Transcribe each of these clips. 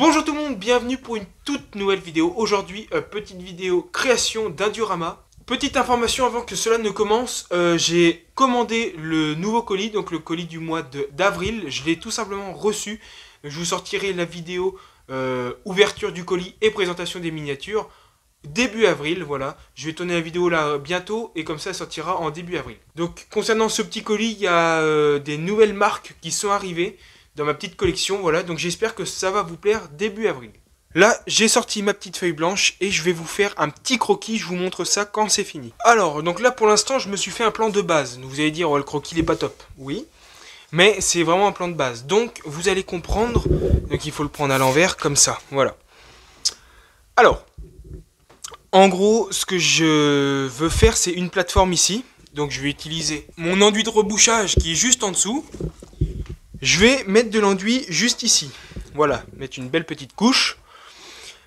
Bonjour tout le monde, bienvenue pour une toute nouvelle vidéo. Aujourd'hui, petite vidéo création d'un diorama. Petite information avant que cela ne commence, j'ai commandé le nouveau colis, donc le colis du mois d'avril. Je l'ai tout simplement reçu. Je vous sortirai la vidéo ouverture du colis et présentation des miniatures début avril, voilà. Je vais tourner la vidéo là bientôt et comme ça elle sortira en début avril. Donc concernant ce petit colis, il y a des nouvelles marques qui sont arrivées dans ma petite collection, voilà. Donc j'espère que ça va vous plaire début avril. Là, j'ai sorti ma petite feuille blanche et je vais vous faire un petit croquis, je vous montre ça quand c'est fini. Alors, donc là pour l'instant, je me suis fait un plan de base. Vous allez dire, oh, le croquis il est pas top. Oui, mais c'est vraiment un plan de base. Donc vous allez comprendre, donc il faut le prendre à l'envers comme ça, voilà. Alors, en gros, ce que je veux faire, c'est une plateforme ici. Donc je vais utiliser mon enduit de rebouchage qui est juste en dessous. Je vais mettre de l'enduit juste ici. Voilà, mettre une belle petite couche.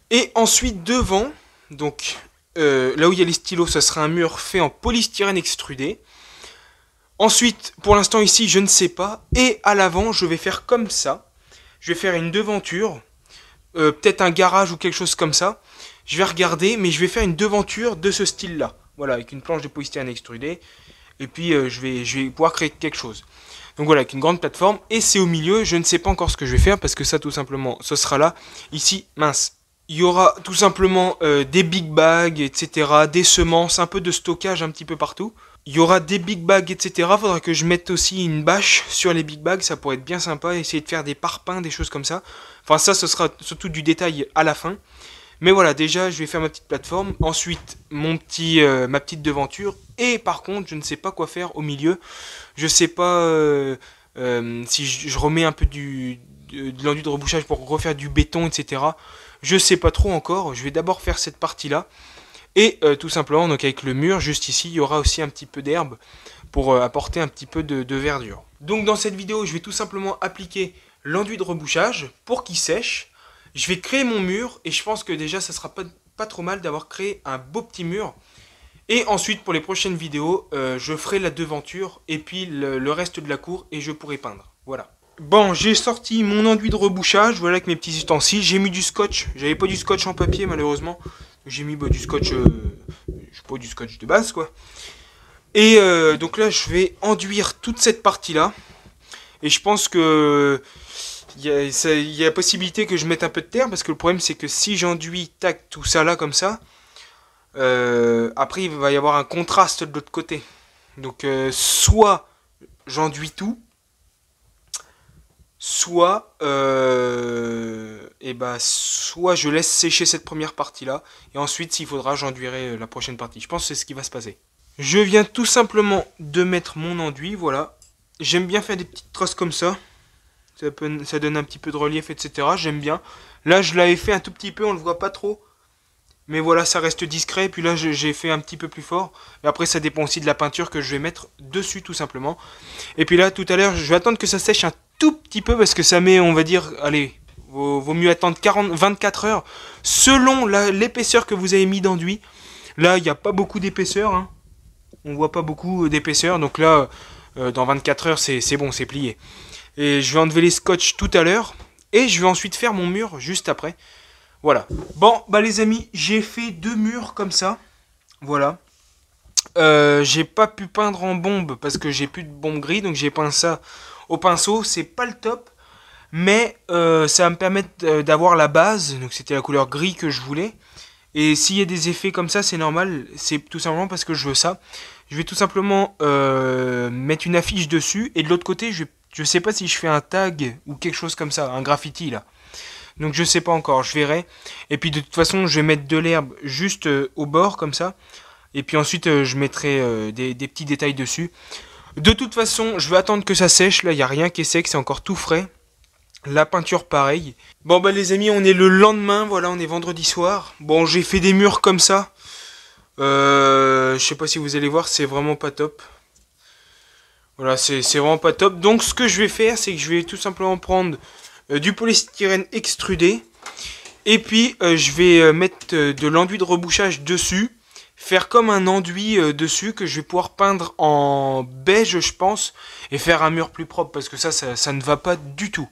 Et ensuite devant, donc là où il y a les stylos, ça sera un mur fait en polystyrène extrudé. Ensuite, pour l'instant ici, je ne sais pas. Et à l'avant, je vais faire comme ça. Je vais faire une devanture. Peut-être un garage ou quelque chose comme ça. Je vais regarder, mais je vais faire une devanture de ce style-là. Voilà, avec une planche de polystyrène extrudée. Et puis, je vais pouvoir créer quelque chose. Donc voilà, avec une grande plateforme. Et c'est au milieu, je ne sais pas encore ce que je vais faire, parce que ça, tout simplement, ce sera là. Ici, mince. Il y aura tout simplement des big bags, etc. Des semences, un peu de stockage un petit peu partout. Il y aura des big bags, etc. Faudra que je mette aussi une bâche sur les big bags. Ça pourrait être bien sympa. Essayer de faire des parpaings, des choses comme ça. Enfin, ça, ce sera surtout du détail à la fin. Mais voilà, déjà, je vais faire ma petite plateforme. Ensuite, ma petite devanture. Et par contre, je ne sais pas quoi faire au milieu. Je ne sais pas si je remets un peu de l'enduit de rebouchage pour refaire du béton, etc. Je ne sais pas trop encore. Je vais d'abord faire cette partie-là. Et tout simplement, donc avec le mur, juste ici, il y aura aussi un petit peu d'herbe pour apporter un petit peu de verdure. Donc dans cette vidéo, je vais tout simplement appliquer l'enduit de rebouchage pour qu'il sèche. Je vais créer mon mur et je pense que déjà ça sera pas trop mal d'avoir créé un beau petit mur. Et ensuite pour les prochaines vidéos, je ferai la devanture et puis le reste de la cour et je pourrai peindre. Voilà. Bon, j'ai sorti mon enduit de rebouchage, voilà avec mes petits ustensiles. J'ai mis du scotch, j'avais pas du scotch en papier malheureusement. J'ai mis du scotch, je sais pas, du scotch de base quoi. Et donc là je vais enduire toute cette partie là. Et je pense que il y a la possibilité que je mette un peu de terre, parce que le problème c'est que si j'enduis tac tout ça là comme ça, après il va y avoir un contraste de l'autre côté. Donc soit j'enduis tout, soit soit je laisse sécher cette première partie là, et ensuite s'il faudra j'enduirai la prochaine partie. Je pense que c'est ce qui va se passer. Je viens tout simplement de mettre mon enduit, voilà. J'aime bien faire des petites trosses comme ça. Ça donne un petit peu de relief, etc. J'aime bien. Là, je l'avais fait un tout petit peu, on le voit pas trop. Mais voilà, ça reste discret. Puis là, j'ai fait un petit peu plus fort. Et après, ça dépend aussi de la peinture que je vais mettre dessus, tout simplement. Et puis là, tout à l'heure, je vais attendre que ça sèche un tout petit peu, parce que ça met, on va dire, allez, vaut mieux attendre 24 heures. Selon l'épaisseur que vous avez mis d'enduit. Là, il n'y a pas beaucoup d'épaisseur. Hein. On voit pas beaucoup d'épaisseur. Donc là, dans 24 heures, c'est bon, c'est plié. Et je vais enlever les scotch tout à l'heure. Et je vais ensuite faire mon mur juste après. Voilà. Bon, bah les amis, j'ai fait 2 murs comme ça. Voilà. J'ai pas pu peindre en bombe parce que j'ai plus de bombe gris. Donc j'ai peint ça au pinceau. C'est pas le top. Mais ça va me permettre d'avoir la base. Donc c'était la couleur gris que je voulais. Et s'il y a des effets comme ça, c'est normal. C'est tout simplement parce que je veux ça. Je vais tout simplement mettre une affiche dessus. Et de l'autre côté, je sais pas si je fais un tag ou quelque chose comme ça, un graffiti là. Donc je sais pas encore, je verrai. Et puis de toute façon, je vais mettre de l'herbe juste au bord comme ça. Et puis ensuite, je mettrai des petits détails dessus. De toute façon, je vais attendre que ça sèche. Là, il n'y a rien qui est sec, c'est encore tout frais. La peinture pareil. Bon bah les amis, on est le lendemain, voilà, on est vendredi soir. Bon, j'ai fait des murs comme ça. Je sais pas si vous allez voir, c'est vraiment pas top. Voilà, c'est vraiment pas top. Donc ce que je vais faire, c'est que je vais tout simplement prendre du polystyrène extrudé. Et puis je vais mettre de l'enduit de rebouchage dessus. Faire comme un enduit dessus que je vais pouvoir peindre en beige, je pense. Et faire un mur plus propre, parce que ça ne va pas du tout.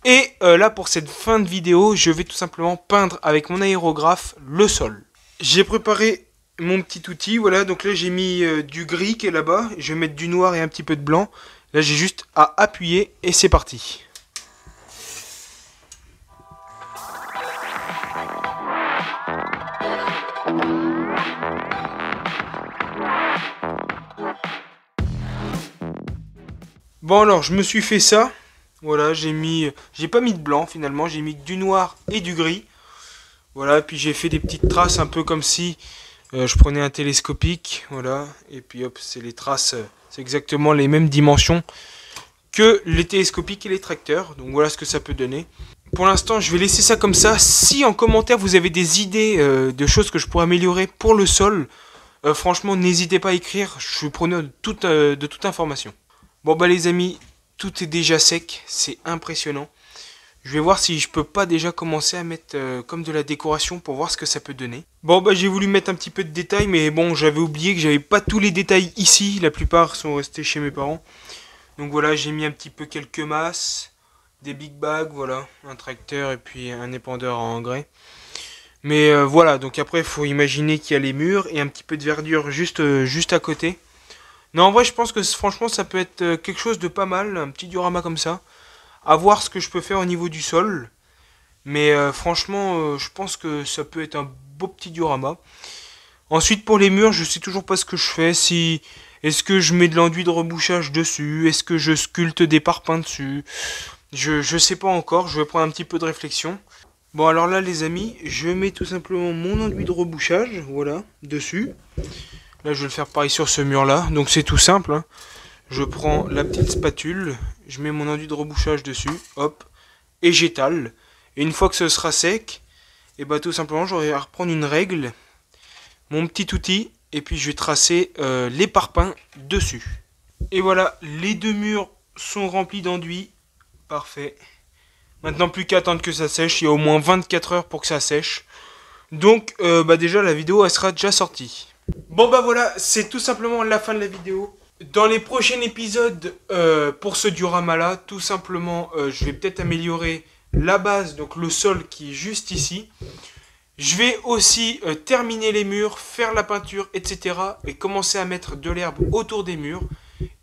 Et là pour cette fin de vidéo, je vais tout simplement peindre avec mon aérographe le sol. J'ai préparé mon petit outil, voilà, donc là j'ai mis du gris qui est là-bas, je vais mettre du noir et un petit peu de blanc. Là j'ai juste à appuyer et c'est parti. Bon alors je me suis fait ça. Voilà, j'ai pas mis de blanc finalement, j'ai mis du noir et du gris. Voilà, puis j'ai fait des petites traces un peu comme si je prenais un télescopique, voilà, et puis hop, c'est les traces, c'est exactement les mêmes dimensions que les télescopiques et les tracteurs. Donc voilà ce que ça peut donner. Pour l'instant, je vais laisser ça comme ça. Si en commentaire vous avez des idées de choses que je pourrais améliorer pour le sol, franchement n'hésitez pas à écrire, je suis preneur de toute information. Bon bah les amis, tout est déjà sec, c'est impressionnant. Je vais voir si je peux pas déjà commencer à mettre comme de la décoration pour voir ce que ça peut donner. Bon bah j'ai voulu mettre un petit peu de détails, mais bon j'avais oublié que j'avais pas tous les détails ici, la plupart sont restés chez mes parents. Donc voilà, j'ai mis un petit peu quelques masses, des big bags, voilà, un tracteur et puis un épandeur en engrais. Mais voilà, donc après il faut imaginer qu'il y a les murs et un petit peu de verdure juste à côté. Non, en vrai, je pense que franchement, ça peut être quelque chose de pas mal, un petit diorama comme ça. À voir ce que je peux faire au niveau du sol. Mais franchement, je pense que ça peut être un beau petit diorama. Ensuite, pour les murs, je sais toujours pas ce que je fais. Est-ce que je mets de l'enduit de rebouchage dessus? Est-ce que je sculpte des parpaings dessus? Je sais pas encore, je vais prendre un petit peu de réflexion. Bon, alors là, les amis, je mets tout simplement mon enduit de rebouchage, voilà, dessus. Là, je vais le faire pareil sur ce mur-là. Donc, c'est tout simple. Hein. Je prends la petite spatule, je mets mon enduit de rebouchage dessus, hop, et j'étale. Et une fois que ce sera sec, et bah tout simplement, j'aurai à reprendre une règle, mon petit outil, et puis je vais tracer les parpaings dessus. Et voilà, les deux murs sont remplis d'enduit. Parfait. Maintenant, plus qu'à attendre que ça sèche. Il y a au moins 24 heures pour que ça sèche. Donc, bah déjà, la vidéo, elle sera déjà sortie. Bon bah voilà, c'est tout simplement la fin de la vidéo. Dans les prochains épisodes, pour ce diorama là, tout simplement, je vais peut-être améliorer la base, donc le sol qui est juste ici. Je vais aussi terminer les murs, faire la peinture, etc. et commencer à mettre de l'herbe autour des murs.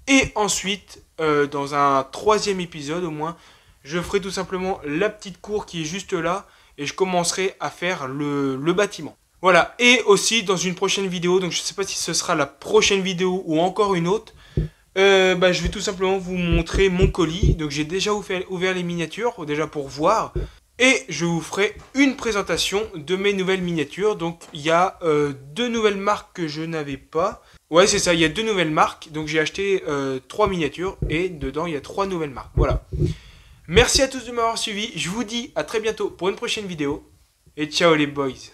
Et ensuite, dans un troisième épisode au moins, je ferai tout simplement la petite cour qui est juste là et je commencerai à faire le bâtiment. Voilà, et aussi dans une prochaine vidéo, donc je ne sais pas si ce sera la prochaine vidéo ou encore une autre, je vais tout simplement vous montrer mon colis. Donc j'ai déjà ouvert les miniatures, déjà pour voir, et je vous ferai une présentation de mes nouvelles miniatures. Donc il y a deux nouvelles marques que je n'avais pas. Ouais c'est ça, il y a deux nouvelles marques, donc j'ai acheté 3 miniatures, et dedans il y a 3 nouvelles marques, voilà. Merci à tous de m'avoir suivi, je vous dis à très bientôt pour une prochaine vidéo, et ciao les boys.